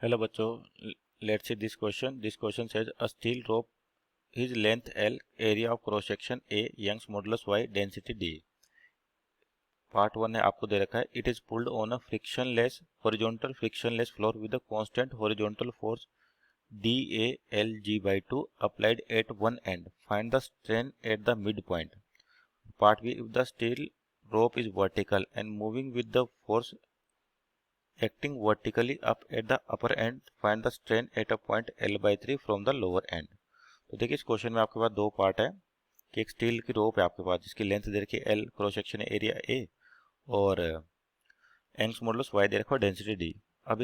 Hello बच्चों, let's see this question. This question says a steel rope, his length L, area of cross section A, Young's modulus Y, density D. Part 1 है, आपको दे रखा है it is pulled on a frictionless horizontal frictionless floor with a constant horizontal force DALG/2 applied at one end. Find the strain at the midpoint. Part B, if the steel rope is vertical and moving with the force acting vertically up at the upper end, find the strain at a point L/3 from the lower end. तो देखिए इस question में आपके पास दो part है कि एक steel की रोप है आपके पास जिसकी लेंथ दे रखी है L, cross section area A और यंग्स मॉडुलस Y दे रखा है डेंसिटी D। अब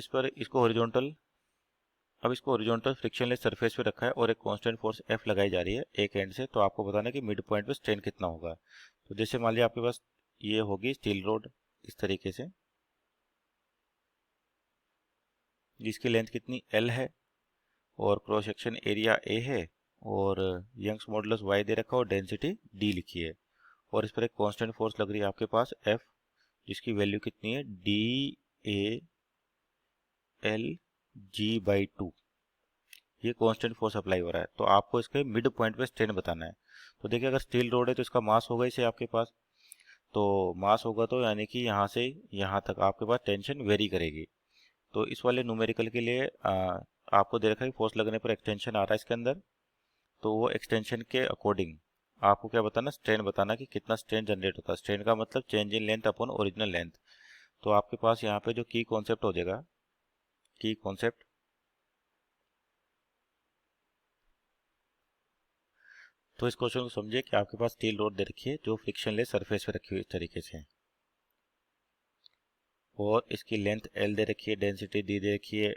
इसको हॉरिजॉन्टल फ्रिक्शनलेस सरफेस पे रखा है और एक कांस्टेंट फोर्स F लगाई जा रही है एक एंड से। तो आपको बताना है कि मिड पॉइंट पे स्ट्रेन कितना होगा। तो जैसे मान लिया आपके पास ये होगी स्टील रोड इस तरीके से, जिसकी लेंथ कितनी L है और क्रॉस सेक्शन एरिया A है और यंग्स मॉडुलस Y दे रखा है और डेंसिटी D लिखी है और इस पर एक कांस्टेंट फोर्स लग रही है आपके पास F, जिसकी वैल्यू कितनी है DALG/2। ये कांस्टेंट फोर्स अप्लाई हो रहा है। तो आपको इसके मिड पॉइंट पे स्ट्रेन बताना है। तो देखिए अगर स्टील रोड है तो इसका मास होगा इसे आपके पास, तो मास होगा तो यानी कि यहाँ से यहाँ तक आपके पास टेंशन वेरी करेगी। तो इस वाले न्यूमेरिकल के लिए आपको दे रखा है फोर्स लगने पर एक्सटेंशन आ रहा है इसके अंदर, तो वो एक्सटेंशन के अकॉर्डिंग आपको क्या बताना, स्ट्रेन बताना कि कितना स्ट्रेन जनरेट होता है। स्ट्रेन का मतलब change in length upon original length. तो आपके पास यहाँ पे जो की कॉन्सेप्ट हो जाएगा, की कॉन्सेप्ट, तो इस क्वेश्चन को समझिए कि आपके पास स्टील रोड दे रखी है जो फ्रिक्शनलेस सरफेस पे रखी हुई इस तरीके से और इसकी लेंथ L दे रखी है, डेंसिटी D दे रखी है,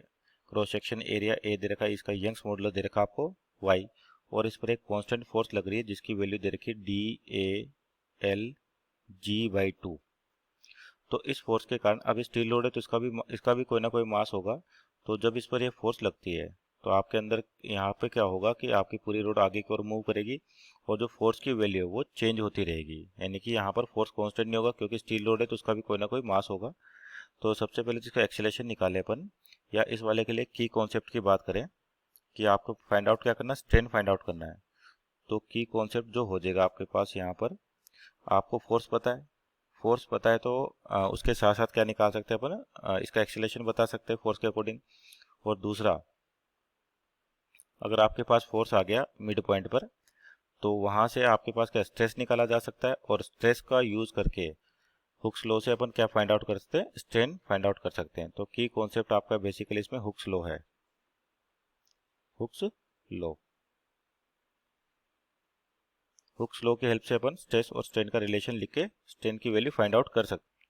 क्रॉस सेक्शन एरिया A दे रखा है, इसका यंग्स मॉडुलस दे रखा है आपको Y और इस पर एक कांस्टेंट फोर्स लग रही है जिसकी वैल्यू दे रखी है DALG/2। तो इस फोर्स के कारण अब स्टील लोड है तो इसका भी कोई ना कोई मास होगा। तो जब इस पर ये फोर्स लगती है तो आपके अंदर यहाँ पे क्या होगा कि आपकी पूरी रोड आगे की ओर मूव करेगी और जो फोर्स की वैल्यू है वो चेंज होती रहेगी, यानी कि यहाँ पर फोर्स कांस्टेंट नहीं होगा क्योंकि स्टील रोड है तो उसका भी कोई ना कोई मास होगा। तो सबसे पहले जिसका एक्सेलेरेशन निकाले अपन, या इस वाले के लिए की कॉन्सेप्ट की बात करें कि आपको फाइंड आउट क्या करना है, स्ट्रेन फाइंड आउट करना है। तो की कॉन्सेप्ट जो हो जाएगा आपके पास यहाँ पर, आपको फोर्स पता है, फोर्स पता है तो उसके साथ साथ क्या निकाल सकते हैं अपन, इसका एक्सेलेरेशन बता सकते हैं फोर्स के अकॉर्डिंग। और दूसरा, अगर आपके पास फोर्स आ गया मिड पॉइंट पर तो वहां से आपके पास क्या स्ट्रेस निकाला जा सकता है और स्ट्रेस का यूज करके हुक्स लॉ से अपन क्या फाइंड आउट कर सकते हैं, स्ट्रेन फाइंड आउट कर सकते हैं। तो की कॉन्सेप्ट आपका बेसिकली इसमें हुक्स लॉ है, हुक्स लॉ। हुक्स लॉ की हेल्प से अपन स्ट्रेस और स्ट्रेन का रिलेशन लिख के स्ट्रेन की वैल्यू फाइंड आउट कर सकते हैं।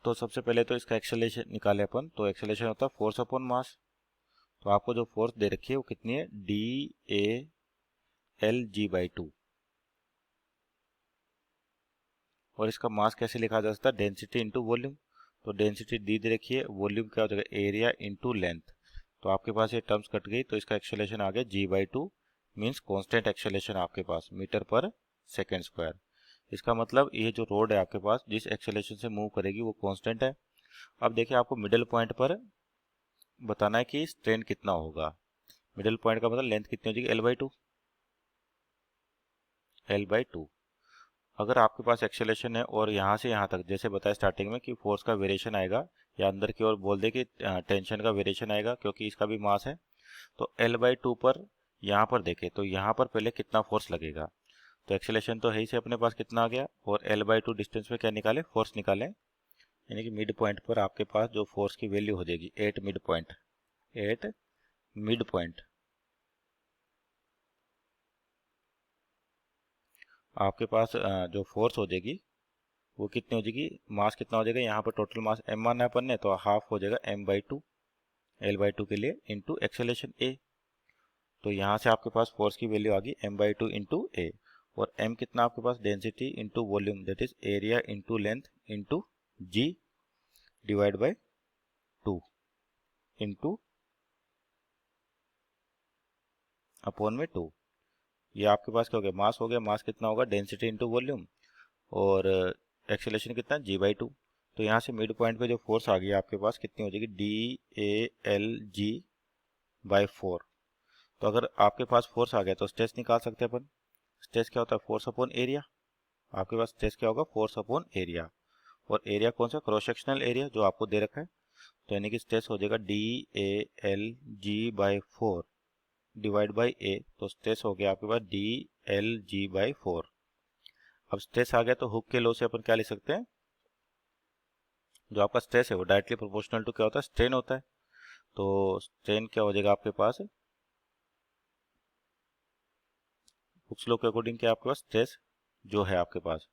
तो सबसे पहले तो इसका एक्सेलरेशन निकाले अपन, तो एक्सेलरेशन होता है फोर्स अपॉन मास। तो आपको जो फोर्स दे रखी है वो कितनी है, DALG/2 और इसका मास कैसे लिखा जा सकता है, डेंसिटी इंटू वॉल्यूम। तो डेंसिटी दी दे रखी है, वॉल्यूम क्या हो जाएगा, एरिया इंटू लेंथ। तो आपके पास ये टर्म्स कट गई तो इसका एक्सेलरेशन आ गया G/2 मीन्स कांस्टेंट एक्सेलरेशन आपके पास मीटर पर सेकेंड स्क्वायर। इसका मतलब ये जो रोड है आपके पास जिस एक्सेलरेशन से मूव करेगी वो कांस्टेंट है। अब देखिए आपको मिडिल पॉइंट पर बताना है कि स्ट्रेन कितना होगा। मिडिल पॉइंट का मतलब लेंथ कितनी हो जाएगी, L/2, L/2। अगर आपके पास एक्सेलरेशन है और यहाँ से यहाँ तक जैसे बताया स्टार्टिंग में कि फोर्स का वेरिएशन आएगा, या अंदर की ओर बोल दे कि टेंशन का वेरिएशन आएगा क्योंकि इसका भी मास है। तो L/2 पर यहाँ पर देखें तो यहाँ पर पहले कितना फोर्स लगेगा। तो एक्सेलरेशन तो है ही से अपने पास कितना आ गया और L/2 डिस्टेंस में क्या निकाले, फोर्स निकाले, यानी कि मिड पॉइंट पर आपके पास जो फोर्स की वैल्यू हो जाएगी at mid point, at mid point आपके पास जो फोर्स हो जाएगी वो कितनी हो जाएगी, मास कितना हो जाएगा, यहाँ पर टोटल मास m माना है अपन ने तो हाफ हो जाएगा m/2 L/2 के लिए इंटू एक्सेलरेशन a। तो यहाँ से आपके पास फोर्स की वैल्यू आ गई m/2 इंटू a और m कितना आपके पास, density into volume that is area into length into g divide by 2 into upon में 2। ये आपके पास क्या हो गया, मास हो गया, मास कितना होगा, डेंसिटी इंटू वॉल्यूम और एक्सेलरेशन कितना G/2। तो यहाँ से मिड पॉइंट पे जो फोर्स आ गई आपके पास कितनी हो जाएगी, DALG बाय 4। तो अगर आपके पास फोर्स आ गया तो स्ट्रेस निकाल सकते हैं अपन। स्ट्रेस क्या होता है? Force upon area. आपके पास स्ट्रेस क्या होगा? Force upon area. और एरिया कौन सा? क्रॉस सेक्शनल एरिया जो आपको दे रखा है। तो यानी कि स्ट्रेस हो जाएगा DALG/4 डिवाइड बाई ए। तो स्ट्रेस हो गया आपके पास DLG/4। अब स्ट्रेस आ गया तो हुक के लॉ से अपन क्या लिख सकते हैं? जो आपका स्ट्रेस है वो डायरेक्टली प्रोपोर्शनल टू क्या होता है? स्ट्रेन होता है। तो स्ट्रेन क्या हो जाएगा आपके पास? हुक्स लॉ के अकॉर्डिंग क्या आपके पास स्ट्रेस जो है आपके पास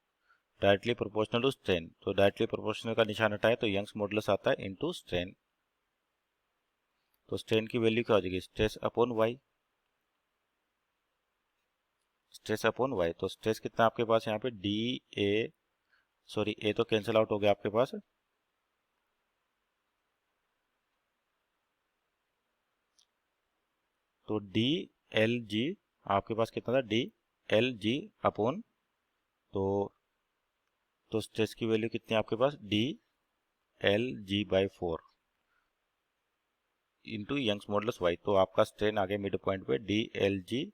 डायरेक्टली प्रोपोर्शनल टू स्ट्रेन। तो डायरेक्टली प्रोपोर्शनल का निशान हटाए तो यंग्स मॉडुलस आता है इनटू स्ट्रेन। तो स्ट्रेन की वैल्यू क्या हो जाएगी? Stress upon Y. Stress upon Y. तो स्ट्रेस कितना आपके पास यहाँ पे ए तो कैंसिल आउट हो गया आपके पास। तो DLG आपके पास कितना था? DLG अपॉन तो स्ट्रेस की वैल्यू कितनी है आपके पास? DLG/4 into Young's modulus Y. तो आपका स्ट्रेन आ गया मिड पॉइंट पे DLG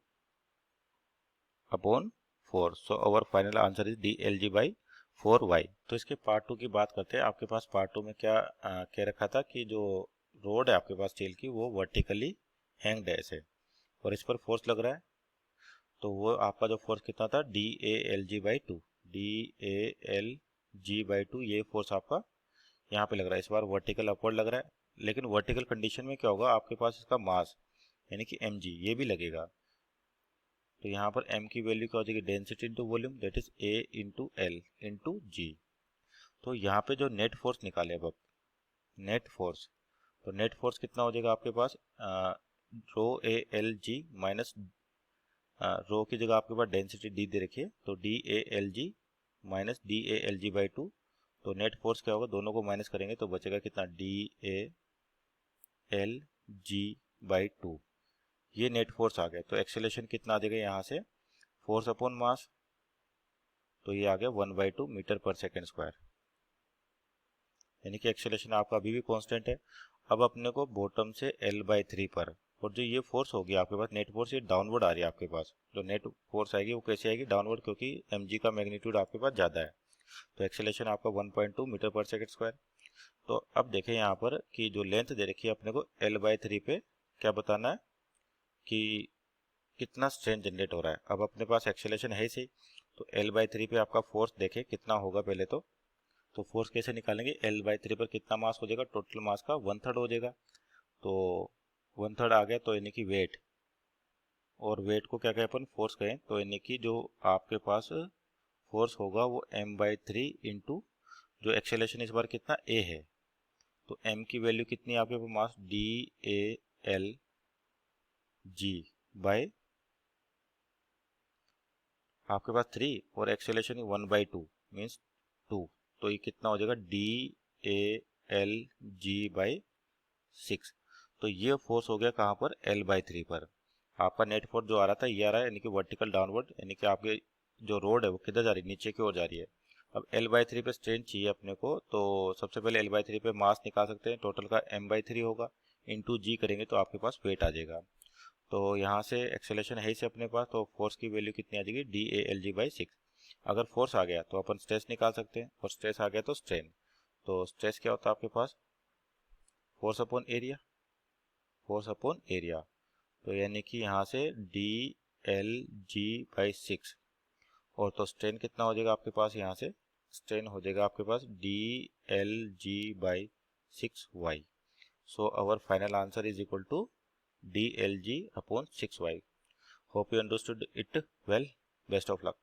upon 4। So our final answer is DLG/4y। तो इसके पार्ट 2 की बात करते हैं। आपके पास पार्ट 2 में क्या कह रखा था कि जो रोड है आपके पास स्टील की वो वर्टिकली हैंग्ड है ऐसे, और इस पर फोर्स लग रहा है। तो वो आपका जो फोर्स कितना था? DALG/2। DALG/2 ये फोर्स आपका यहाँ पे लग रहा है। इस बार वर्टिकल अपवर्ड लग रहा है, लेकिन वर्टिकल कंडीशन में क्या होगा? आपके पास इसका मास यानी कि mg ये भी लगेगा। तो यहाँ पर m की वैल्यू क्या हो जाएगी? Density into volume, that is A into L into g. तो यहाँ पे जो नेट फोर्स निकाले अब नेट फोर्स, तो नेट फोर्स कितना हो जाएगा आपके पास? रो ALG माइनस रो की जगह आपके पास डेंसिटी D दे रखी है, तो DALG माइनस DALG/2। तो नेट फोर्स क्या होगा? दोनों को माइनस करेंगे तो बचेगा कितना? DALG/2। ये नेट फोर्स आ गया। तो एक्सेलरेशन कितना आ जाएगा यहाँ से? फोर्स अपॉन मास, तो ये आ गया 1/2 मीटर पर सेकेंड स्क्वायर। यानी कि एक्सेलरेशन आपका अभी भी कांस्टेंट है। अब अपने को बॉटम से L/3 पर, और जो ये फोर्स होगी आपके पास नेट फोर्स, ये डाउनवर्ड आ रही है आपके पास। जो नेट फोर्स आएगी वो कैसे आएगी? डाउनवर्ड, क्योंकि mg का मैग्नीट्यूड आपके पास ज़्यादा है। तो एक्सेलरेशन आपका 1.2 मीटर पर सेकेंड स्क्वायर। तो अब देखें यहाँ पर कि जो लेंथ दे रखी है अपने को L/3 पे, क्या बताना है कि कितना स्ट्रेन जनरेट हो रहा है। अब अपने पास एक्सेलरेशन है ही सही, तो L/3 पे आपका फोर्स देखें कितना होगा पहले तो फोर्स कैसे निकालेंगे? L/3 पर कितना मास हो जाएगा? टोटल मास का 1/3 हो जाएगा। तो 1/3 आ गया, तो यानी कि वेट, और वेट को क्या कहें अपन? फोर्स कहें। तो यानी कि जो आपके पास फोर्स होगा वो m/3 इंटू जो एक्सेलरेशन इस बार कितना a है, तो m की वैल्यू कितनी है आपके पास? DALG आपके पास 3, और एक्सेलरेशन 1/2 मीन्स 2। तो ये कितना हो जाएगा? DALG/6। तो ये फोर्स हो गया कहाँ पर? L/3 पर। आपका नेट फोर्स जो आ रहा था ये आ रहा है, यानी कि वर्टिकल डाउनवर्ड, यानी कि आपके जो रोड है वो किधर जा रही है? नीचे की ओर जा रही है। अब L/3 पे स्ट्रेन चाहिए अपने को, तो सबसे पहले L/3 पे मास निकाल सकते हैं। टोटल का m/3 होगा, इंटू जी करेंगे तो आपके पास वेट आ जाएगा। तो यहाँ से एक्सेलरेशन है ही से अपने पास, तो फोर्स की वैल्यू कितनी आ जाएगी? DALG/6। अगर फोर्स आ गया तो अपन स्ट्रेस निकाल सकते हैं, और स्ट्रेस आ गया तो स्ट्रेन। तो स्ट्रेस क्या होता है आपके पास? Force upon area. Force upon area, तो यानी कि यहाँ से DLG/6। और तो स्ट्रेन कितना हो जाएगा आपके पास? यहाँ से स्ट्रेन हो जाएगा आपके पास DLG/6y। So our final answer is equal to DLG/6y। Hope you understood it well. Best of luck.